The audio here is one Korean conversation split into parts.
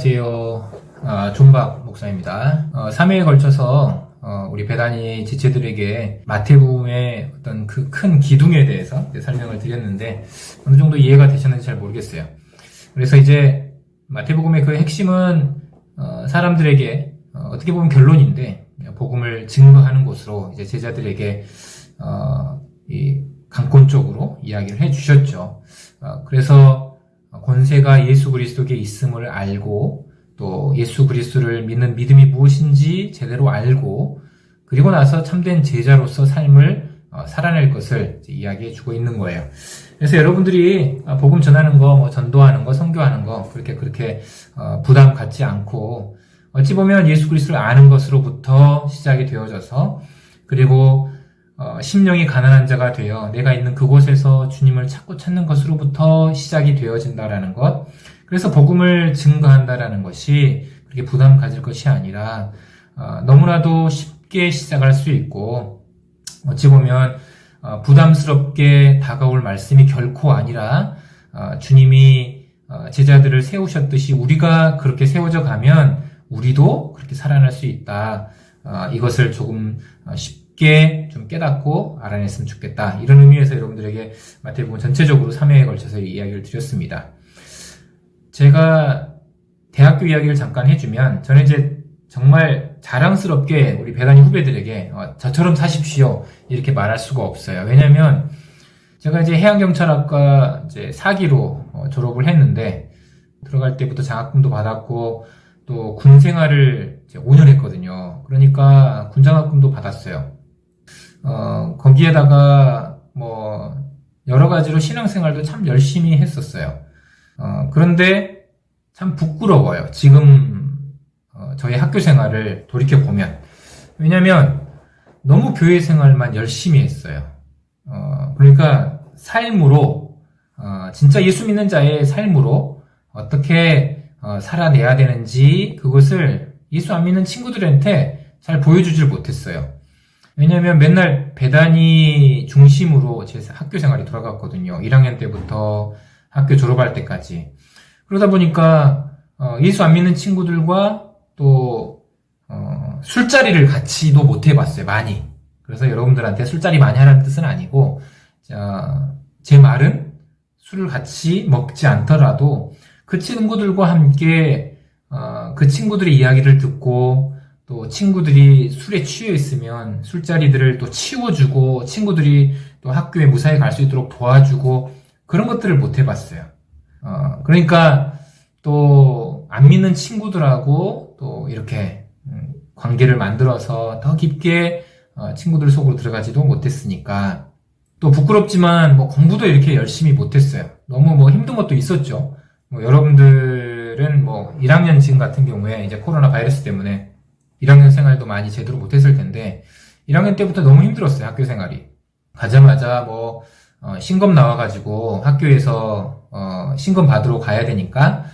안녕하세요. 존박 목사입니다. 3회에 걸쳐서 우리 배단이 지체들에게 마태복음의 어떤 그 큰 기둥에 대해서 설명을 드렸는데 어느 정도 이해가 되셨는지 잘 모르겠어요. 그래서 이제 마태복음의 그 핵심은 사람들에게 어떻게 보면 결론인데 복음을 증거하는 곳으로 이제 제자들에게 이 강권 쪽으로 이야기를 해주셨죠. 그래서 권세가 예수 그리스도께 있음을 알고 또 예수 그리스도를 믿는 믿음이 무엇인지 제대로 알고 그리고 나서 참된 제자로서 삶을 살아낼 것을 이야기해 주고 있는 거예요. 그래서 여러분들이 복음 전하는 거, 뭐 전도하는 거, 선교하는 거 그렇게 부담 갖지 않고 어찌 보면 예수 그리스도를 아는 것으로부터 시작이 되어져서 그리고 심령이 가난한 자가 되어 내가 있는 그곳에서 주님을 찾는 것으로부터 시작이 되어진다라는 것. 그래서 복음을 증거한다라는 것이 그렇게 부담 가질 것이 아니라 너무나도 쉽게 시작할 수 있고 어찌 보면 부담스럽게 다가올 말씀이 결코 아니라 주님이 제자들을 세우셨듯이 우리가 그렇게 세워져 가면 우리도 그렇게 살아날 수 있다. 이것을 조금 쉽게 좀 깨닫고 알아냈으면 좋겠다. 이런 의미에서 여러분들에게 마태복음 전체적으로 3회에 걸쳐서 이야기를 드렸습니다. 제가 대학교 이야기를 잠깐 해주면 저는 이제 정말 자랑스럽게 우리 배단이 후배들에게 저처럼 사십시오 이렇게 말할 수가 없어요. 왜냐면 제가 이제 해양경찰학과 이제 4기로 졸업을 했는데 들어갈 때부터 장학금도 받았고 또 군 생활을 이제 5년 했거든요. 그러니까 군장학금도 받았어요. 거기에다가 뭐 여러 가지로 신앙생활도 참 열심히 했었어요. 그런데 참 부끄러워요. 지금 저희 학교 생활을 돌이켜 보면. 왜냐면 너무 교회 생활만 열심히 했어요. 그러니까 삶으로 진짜 예수 믿는 자의 삶으로 어떻게 살아내야 되는지 그것을 예수 안 믿는 친구들한테 잘 보여주질 못했어요. 왜냐면 맨날 배단이 중심으로 제 학교 생활이 돌아갔거든요. 1학년 때부터 학교 졸업할 때까지. 그러다 보니까 예수 안 믿는 친구들과 또 술자리를 같이도 못 해봤어요. 많이. 그래서 여러분들한테 술자리 많이 하라는 뜻은 아니고 제 말은 술을 같이 먹지 않더라도 그 친구들과 함께 그 친구들의 이야기를 듣고 또 친구들이 술에 취해 있으면 술자리들을 또 치워주고 친구들이 또 학교에 무사히 갈 수 있도록 도와주고 그런 것들을 못 해봤어요. 그러니까 또 안 믿는 친구들하고 또 이렇게 관계를 만들어서 더 깊게 친구들 속으로 들어가지도 못했으니까 또 부끄럽지만 뭐 공부도 이렇게 열심히 못했어요. 너무 뭐 힘든 것도 있었죠. 뭐 여러분들은 뭐 1학년 지금 같은 경우에 이제 코로나 바이러스 때문에 1학년 생활도 많이 제대로 못했을 텐데 1학년 때부터 너무 힘들었어요. 학교 생활이. 가자마자 뭐 신검 나와가지고 학교에서 신검 받으러 가야 되니까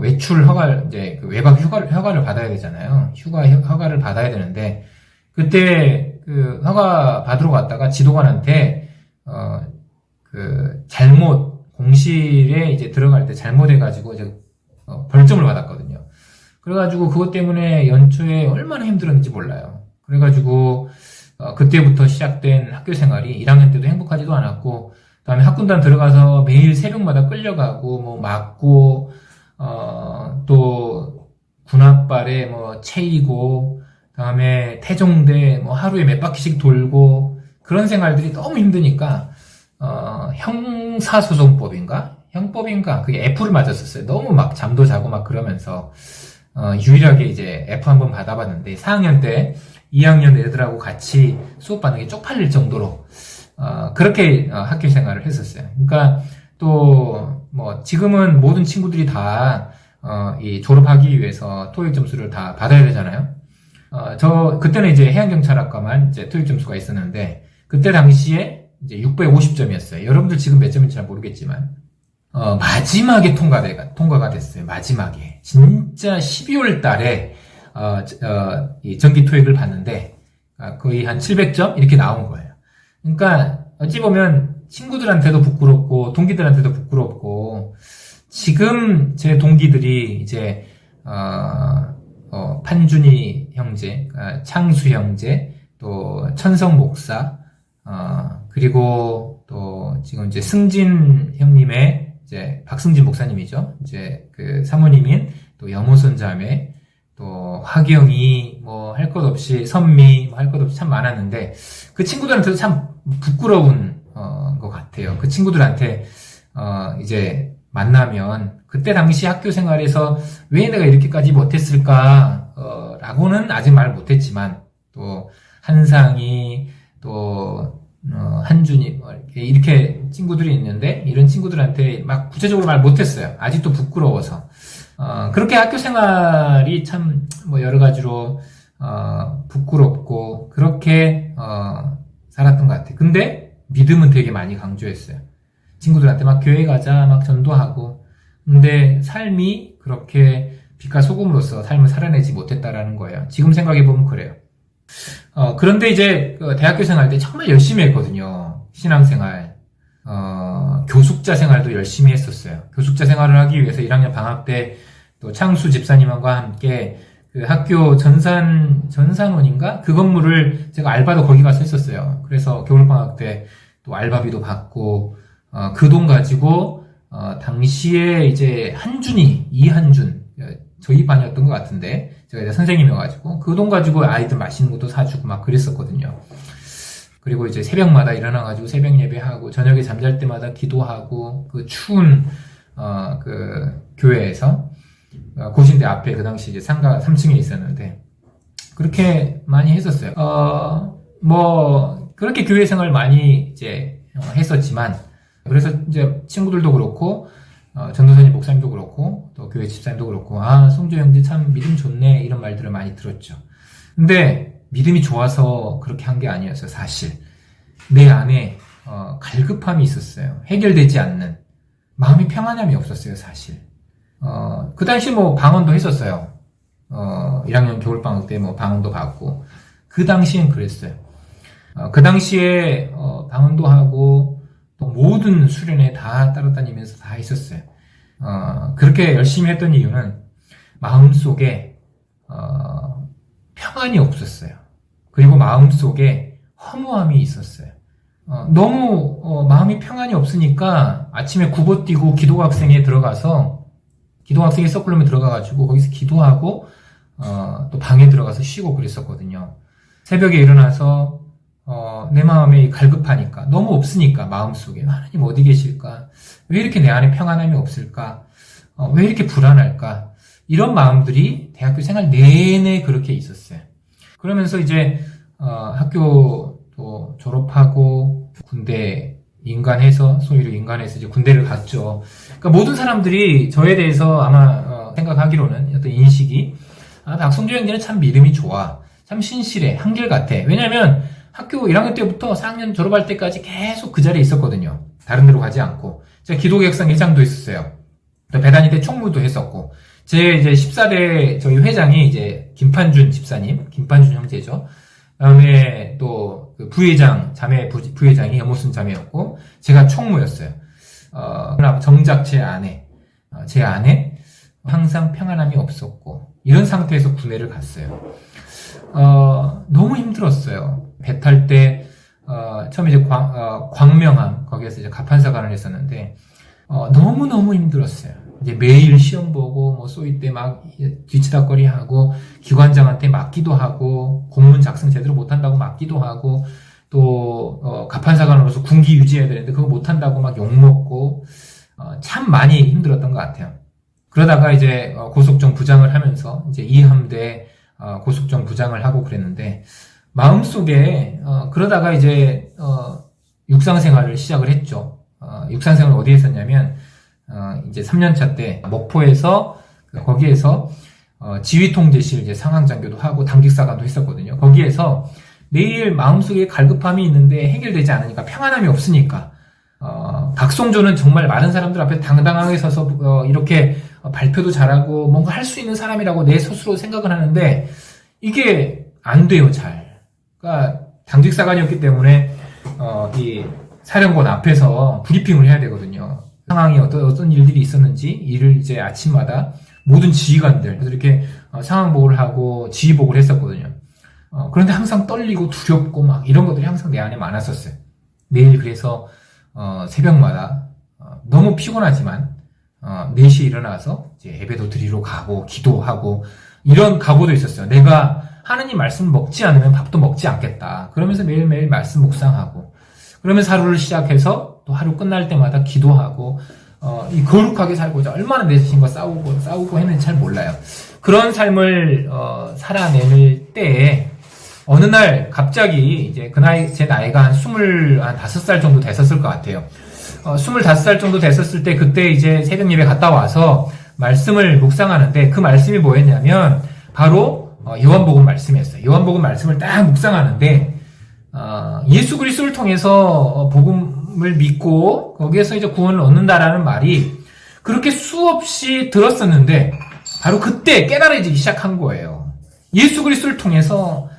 외출 허가를 이제 그 외박 허가를 받아야 되잖아요. 허가를 받아야 되는데 그때 그 허가 받으러 갔다가 지도관한테 그 잘못 공실에 이제 들어갈 때 잘못해가지고 이제 벌점을 받았거든요. 그래가지고 그것 때문에 연초에 얼마나 힘들었는지 몰라요. 그래가지고 그때부터 시작된 학교 생활이 1학년 때도 행복하지도 않았고 그다음에 학군단 들어가서 매일 새벽마다 끌려가고 뭐 맞고 또 군합발에 뭐 채이고 그다음에 태종대 뭐 하루에 몇 바퀴씩 돌고 그런 생활들이 너무 힘드니까 형사소송법인가? 형법인가? 그게 F를 맞았었어요. 너무 막 잠도 자고 막 그러면서 유일하게 이제 F 한번 받아봤는데 4학년 때 2학년 애들하고 같이 수업 받는 게 쪽팔릴 정도로 그렇게 학교 생활을 했었어요. 그러니까 또 뭐 지금은 모든 친구들이 다 이 졸업하기 위해서 토익 점수를 다 받아야 되잖아요. 그때는 이제 해양경찰학과만 이제 토익 점수가 있었는데 그때 당시에 이제 650점이었어요. 여러분들 지금 몇 점인지 잘 모르겠지만 마지막에 통과가 됐어요. 마지막에 진짜 12월 달에 이 정기 토익을 봤는데 거의 한 700점 이렇게 나온 거예요. 그러니까 어찌 보면 친구들한테도 부끄럽고 동기들한테도 부끄럽고 지금 제 동기들이 이제 판준이 형제, 창수 형제, 또 천성 목사, 그리고 또 지금 이제 승진 형님의 이제 박승진 목사님이죠. 이제 그 사모님인 또 여모선 자매, 또 화경이 뭐 할 것 없이 선미 뭐 할 것 없이 참 많았는데 그 친구들한테도 참 부끄러운 것 같아요. 그 친구들한테 이제 만나면 그때 당시 학교 생활에서 왜 내가 이렇게까지 못했을까 라고는 아직 말 못했지만 또 한상이 또 한준이 뭐 이렇게 친구들이 있는데 이런 친구들한테 막 구체적으로 말 못했어요. 아직도 부끄러워서. 그렇게 학교 생활이 참 뭐 여러 가지로 부끄럽고 그렇게 살았던 것 같아요. 근데 믿음은 되게 많이 강조했어요. 친구들한테 막 교회 가자 막 전도하고, 근데 삶이 그렇게 빛과 소금으로서 삶을 살아내지 못했다라는 거예요. 지금 생각해보면 그래요. 그런데 이제 대학교 생활 때 정말 열심히 했거든요. 신앙생활, 교숙자 생활도 열심히 했었어요. 교숙자 생활을 하기 위해서 1학년 방학 때 또 창수 집사님과 함께 그 학교 전산원인가? 그 건물을 제가 알바도 거기 가서 했었어요. 그래서 겨울방학 때 또 알바비도 받고, 그 돈 가지고, 당시에 이제 이한준, 저희 반이었던 것 같은데, 제가 이제 선생님이어가지고, 그 돈 가지고 아이들 맛있는 것도 사주고 막 그랬었거든요. 그리고 이제 새벽마다 일어나가지고 새벽 예배하고, 저녁에 잠잘 때마다 기도하고, 그 추운, 그 교회에서, 고신대 앞에 그 당시 이제 상가 3층에 있었는데, 그렇게 많이 했었어요. 그렇게 교회 생활 많이 이제 했었지만, 그래서 이제 친구들도 그렇고, 전도사님 목사님도 그렇고, 또 교회 집사님도 그렇고, 송조 형제 참 믿음 좋네, 이런 말들을 많이 들었죠. 근데 믿음이 좋아서 그렇게 한 게 아니었어요, 사실. 내 안에 갈급함이 있었어요. 해결되지 않는 마음의 평안함이 없었어요, 사실. 그 당시 뭐 방언도 했었어요. 1학년 겨울방학 때 뭐 방언도 받고, 그 당시엔 그랬어요. 그 당시에 방언도 하고 또 모든 수련회 다 따라다니면서 다 했었어요. 그렇게 열심히 했던 이유는 마음속에 평안이 없었어요. 그리고 마음속에 허무함이 있었어요. 너무 마음이 평안이 없으니까 아침에 굽어뛰고 기도학생에 들어가서 기도학생회 서클룸에 들어가가지고 거기서 기도하고 또 방에 들어가서 쉬고 그랬었거든요. 새벽에 일어나서 내 마음이 갈급하니까, 너무 없으니까, 마음속에. 하나님 어디 계실까? 왜 이렇게 내 안에 평안함이 없을까? 왜 이렇게 불안할까? 이런 마음들이 대학교 생활 내내 그렇게 있었어요. 그러면서 이제, 학교 또 졸업하고, 군대 소위로 인간해서 이제 군대를 갔죠. 그러니까 모든 사람들이 저에 대해서 아마, 생각하기로는 어떤 인식이, 박성주 형제는 참 믿음이 좋아. 참 신실해. 한결같아. 왜냐면, 학교 1학년 때부터 4학년 졸업할 때까지 계속 그 자리에 있었거든요. 다른 데로 가지 않고. 제가 기도객상 회장도 했었어요. 또 배단위 때 총무도 했었고. 제 이제 14대 저희 회장이 이제 김판준 집사님, 김판준 형제죠. 그다음에 또 그 부회장, 부회장이 여모순 자매였고, 제가 총무였어요. 그러나 정작 제 아내 항상 평안함이 없었고, 이런 상태에서 군대를 갔어요. 너무 힘들었어요. 배 탈 때, 처음에 이제 광명함, 거기에서 이제 가판사관을 했었는데, 너무너무 힘들었어요. 이제 매일 시험 보고, 뭐, 쏘이 때 막 뒤치다거리 하고, 기관장한테 맞기도 하고, 공문 작성 제대로 못한다고 맞기도 하고, 또, 가판사관으로서 군기 유지해야 되는데, 그거 못한다고 막 욕먹고, 참 많이 힘들었던 것 같아요. 그러다가 이제, 고속정 부장을 하면서, 이제 2함대, 고속정 부장을 하고 그랬는데, 마음속에, 그러다가 이제, 육상 생활을 시작을 했죠. 육상 생활을 어디에 했었냐면, 이제 3년차 때, 목포에서, 거기에서, 지휘통제실 이제 상황장교도 하고, 당직사관도 했었거든요. 거기에서 매일 마음속에 갈급함이 있는데 해결되지 않으니까, 평안함이 없으니까, 박송조는 정말 많은 사람들 앞에 당당하게 서서, 이렇게 발표도 잘하고, 뭔가 할 수 있는 사람이라고 내 스스로 생각을 하는데, 이게 안 돼요, 잘. 그러니까 당직사관이었기 때문에 이 사령관 앞에서 브리핑을 해야 되거든요. 상황이 어떤 일들이 있었는지 일을 이제 아침마다 모든 지휘관들, 그래서 이렇게 상황복을 하고 지휘복을 했었거든요. 그런데 항상 떨리고 두렵고 막 이런 것들이 항상 내 안에 많았었어요. 매일 그래서 새벽마다 너무 피곤하지만 4시에 일어나서 이제 예배도 드리러 가고 기도하고 이런 각오도 있었어요. 내가 하느님 말씀을 먹지 않으면 밥도 먹지 않겠다. 그러면서 매일매일 말씀 묵상하고 그러면서 하루를 시작해서 또 하루 끝날 때마다 기도하고 이 거룩하게 살고자 얼마나 내 자신과 싸우고 했는지 잘 몰라요. 그런 삶을 살아내는 때에 어느 날 갑자기 이제 제 나이가 한 25살 정도 됐었을 것 같아요. 25살 정도 됐었을 때 그때 이제 새벽 예배 갔다 와서 말씀을 묵상하는데 그 말씀이 뭐였냐면 바로 요한복음 말씀이었어요. 요한복음 말씀을 딱 묵상하는데 예수 그리스도를 통해서 복음을 믿고 거기에서 이제 구원을 얻는다라는 말이 그렇게 수없이 들었었는데 바로 그때 깨달아지기 시작한 거예요. 예수 그리스도를 통해서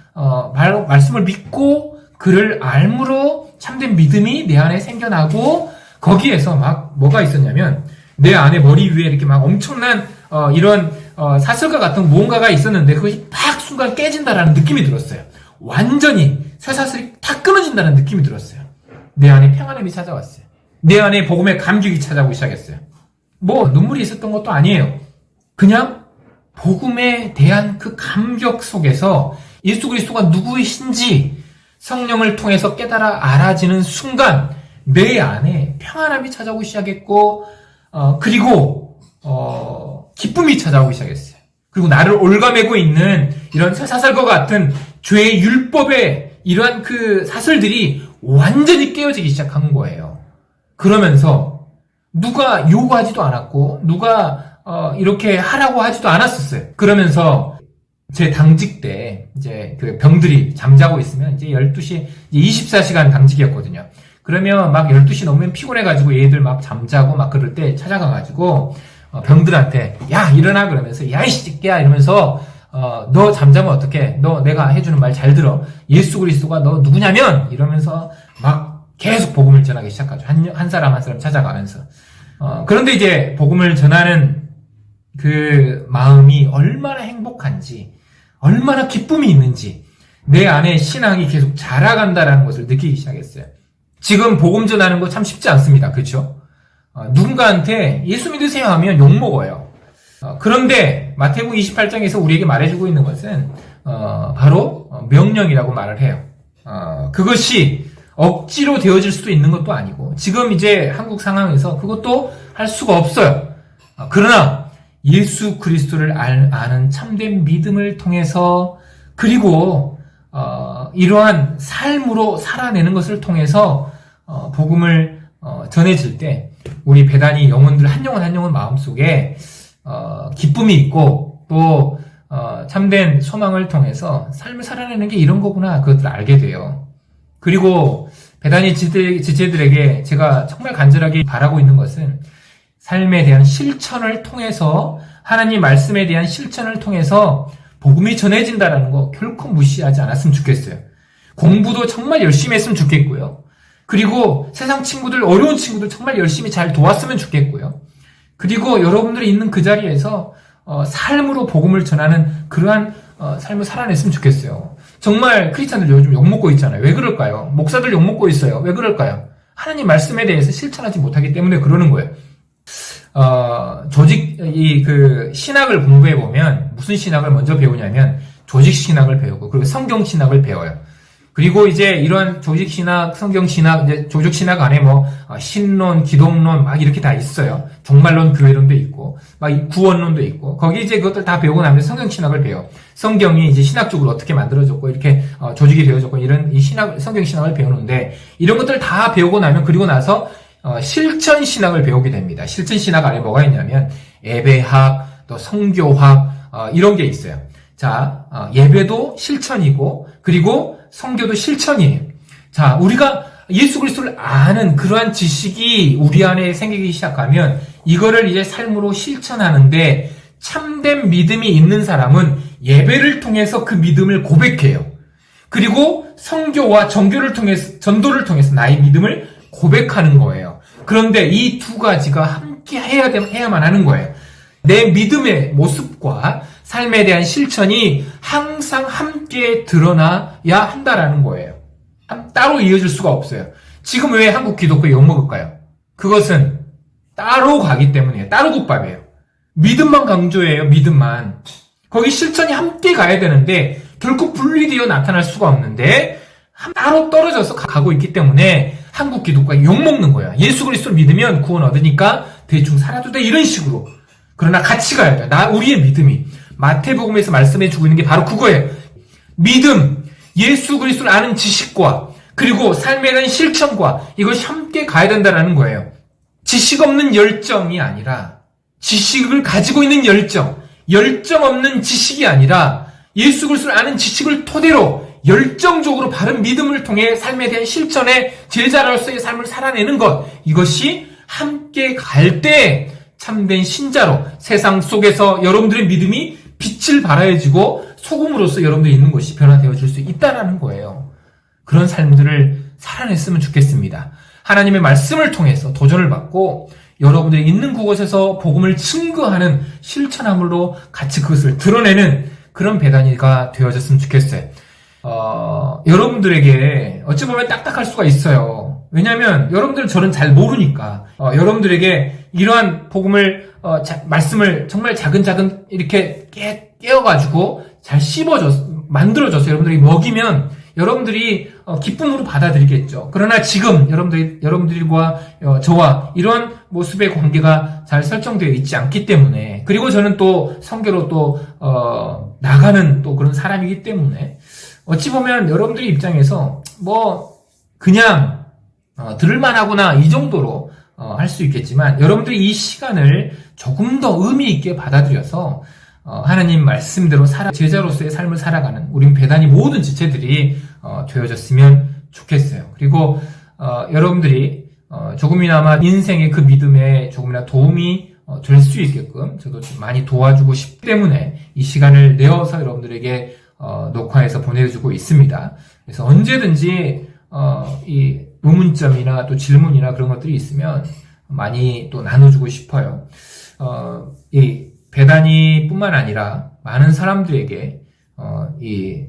바로 말씀을 믿고 그를 알므로 참된 믿음이 내 안에 생겨나고 거기에서 막 뭐가 있었냐면 내 안에 머리 위에 이렇게 막 엄청난 이런 사슬과 같은 무언가가 있었는데 그것이 팍 순간 깨진다라는 느낌이 들었어요. 완전히 쇠사슬이 탁 끊어진다는 느낌이 들었어요. 내 안에 평안함이 찾아왔어요. 내 안에 복음의 감격이 찾아오기 시작했어요. 뭐 눈물이 있었던 것도 아니에요. 그냥 복음에 대한 그 감격 속에서 예수 그리스도가 누구이신지 성령을 통해서 깨달아 알아지는 순간 내 안에 평안함이 찾아오기 시작했고 그리고 기쁨이 찾아오기 시작했어요. 그리고 나를 올가매고 있는 이런 사살과 같은 죄의 율법의 이러한 그 사슬들이 완전히 깨어지기 시작한 거예요. 그러면서 누가 요구하지도 않았고 누가 이렇게 하라고 하지도 않았었어요. 그러면서 제 당직 때 이제 그 병들이 잠자고 있으면 이제 12시 24시간 당직이었거든요. 그러면 막 12시 넘으면 피곤해가지고 얘들 막 잠자고 막 그럴 때 찾아가가지고 병들한테 야 일어나 그러면서 야 이 새끼야 이러면서 너 잠자면 어떡해? 너 내가 해주는 말 잘 들어. 예수 그리스도가 너 누구냐면 이러면서 막 계속 복음을 전하기 시작하죠. 한 사람 한 사람 찾아가면서 그런데 이제 복음을 전하는 그 마음이 얼마나 행복한지 얼마나 기쁨이 있는지 내 안에 신앙이 계속 자라간다라는 것을 느끼기 시작했어요. 지금 복음 전하는 거 참 쉽지 않습니다. 그렇죠? 누군가한테 예수 믿으세요 하면 욕먹어요. 그런데 마태복음 28장에서 우리에게 말해주고 있는 것은 바로 명령이라고 말을 해요. 그것이 억지로 되어질 수도 있는 것도 아니고 지금 이제 한국 상황에서 그것도 할 수가 없어요. 그러나 예수 그리스도를 아는 참된 믿음을 통해서 그리고 이러한 삶으로 살아내는 것을 통해서 복음을 전해질 때 우리 배단이 영혼들 한 영혼 한 영혼 마음속에 기쁨이 있고 또 참된 소망을 통해서 삶을 살아내는 게 이런 거구나 그것들을 알게 돼요. 그리고 배단이 지체들에게 제가 정말 간절하게 바라고 있는 것은 삶에 대한 실천을 통해서 하나님 말씀에 대한 실천을 통해서 복음이 전해진다라는 거 결코 무시하지 않았으면 좋겠어요. 공부도 정말 열심히 했으면 좋겠고요. 그리고 세상 친구들, 어려운 친구들 정말 열심히 잘 도왔으면 좋겠고요. 그리고 여러분들이 있는 그 자리에서 삶으로 복음을 전하는 그러한 삶을 살아냈으면 좋겠어요. 정말 크리스찬들 요즘 욕먹고 있잖아요. 왜 그럴까요? 목사들 욕먹고 있어요. 왜 그럴까요? 하나님 말씀에 대해서 실천하지 못하기 때문에 그러는 거예요. 신학을 공부해보면 무슨 신학을 먼저 배우냐면 조직 신학을 배우고 그리고 성경 신학을 배워요. 그리고 이제 이런 조직 신학, 성경 신학, 이제 조직 신학 안에 신론, 기독론 막 이렇게 다 있어요. 종말론, 교회론도 있고, 막 구원론도 있고, 거기 이제 그것들 다 배우고 나면 성경 신학을 배워. 성경이 이제 신학적으로 어떻게 만들어졌고, 이렇게 조직이 되어졌고, 이런 성경 신학을 배우는데, 이런 것들 다 배우고 나면, 그리고 나서 실천 신학을 배우게 됩니다. 실천 신학 안에 뭐가 있냐면 예배학, 또 성교학 이런 게 있어요. 자, 예배도 실천이고 그리고 성교도 실천이에요. 자, 우리가 예수 그리스도를 아는 그러한 지식이 우리 안에 생기기 시작하면 이거를 이제 삶으로 실천하는데 참된 믿음이 있는 사람은 예배를 통해서 그 믿음을 고백해요. 그리고 성교와 전도를 통해서 나의 믿음을 고백하는 거예요. 그런데 이 두 가지가 함께 해야만 하는 거예요. 내 믿음의 모습과 삶에 대한 실천이 항상 함께 드러나야 한다라는 거예요. 따로 이어질 수가 없어요. 지금 왜 한국 기독교 욕먹을까요? 그것은 따로 가기 때문이에요. 따로 국밥이에요. 믿음만 강조해요. 믿음만. 거기 실천이 함께 가야 되는데 결국 분리되어 나타날 수가 없는데 따로 떨어져서 가고 있기 때문에 한국 기독교가 욕먹는 거야. 예수 그리스도를 믿으면 구원 얻으니까 대충 살아도 돼. 이런 식으로. 그러나 같이 가야 돼. 우리의 믿음이. 마태복음에서 말씀해주고 있는 게 바로 그거예요. 믿음, 예수 그리스도를 아는 지식과 그리고 삶에 대한 실천과 이것이 함께 가야 된다는 거예요. 지식 없는 열정이 아니라 지식을 가지고 있는 열정 없는 지식이 아니라 예수 그리스도를 아는 지식을 토대로 열정적으로 바른 믿음을 통해 삶에 대한 실천에 제자로서의 삶을 살아내는 것, 이것이 함께 갈 때 참된 신자로 세상 속에서 여러분들의 믿음이 빛을 발하여지고 소금으로서 여러분들이 있는 것이 변화되어질 수 있다는 거예요. 그런 삶들을 살아냈으면 좋겠습니다. 하나님의 말씀을 통해서 도전을 받고 여러분들이 있는 그곳에서 복음을 증거하는 실천함으로 같이 그것을 드러내는 그런 배단위가 되어졌으면 좋겠어요. 여러분들에게 어찌 보면 딱딱할 수가 있어요. 왜냐하면 여러분들은 저는 잘 모르니까 여러분들에게 이러한 복음을 말씀을 정말 차근차근 이렇게 깨어가지고 잘 만들어줘서 여러분들이 먹이면 여러분들이 기쁨으로 받아들이겠죠. 그러나 지금 여러분들과 저와 이런 모습의 관계가 잘 설정되어 있지 않기 때문에, 그리고 저는 또 선교로 또 나가는 또 그런 사람이기 때문에 어찌 보면 여러분들의 입장에서 그냥 들을만하구나 이 정도로 할 수 있겠지만, 여러분들이 이 시간을 조금 더 의미 있게 받아들여서 하나님 말씀대로 제자로서의 삶을 살아가는 우리 배단위 모든 지체들이 되어졌으면 좋겠어요. 그리고 여러분들이 조금이나마 인생의 그 믿음에 조금이나 도움이 될 수 있게끔 저도 좀 많이 도와주고 싶기 때문에 이 시간을 내어서 여러분들에게 녹화해서 보내주고 있습니다. 그래서 언제든지 이 의문점이나 또 질문이나 그런 것들이 있으면 많이 또 나눠주고 싶어요. 이 배단위뿐만 아니라 많은 사람들에게 이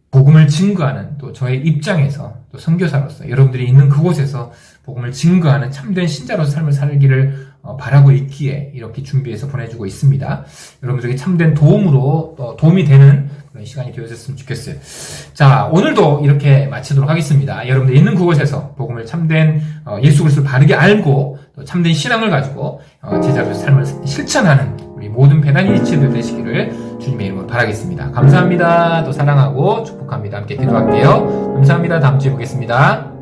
복음을 증거하는, 또 저의 입장에서 또 선교사로서 여러분들이 있는 그곳에서 복음을 증거하는 참된 신자로서 삶을 살기를 바라고 있기에 이렇게 준비해서 보내주고 있습니다. 여러분들에게 참된 도움이 되는 그런 시간이 되어졌으면 좋겠어요. 자, 오늘도 이렇게 마치도록 하겠습니다. 여러분들 있는 그곳에서 복음을 참된 예수 그리스도를 바르게 알고 또 참된 신앙을 가지고 제자로서 삶을 실천하는 우리 모든 배단위 지체들 되시기를 주님의 이름으로 바라겠습니다. 감사합니다. 또 사랑하고 축복합니다. 함께 기도할게요. 감사합니다. 다음 주에 보겠습니다.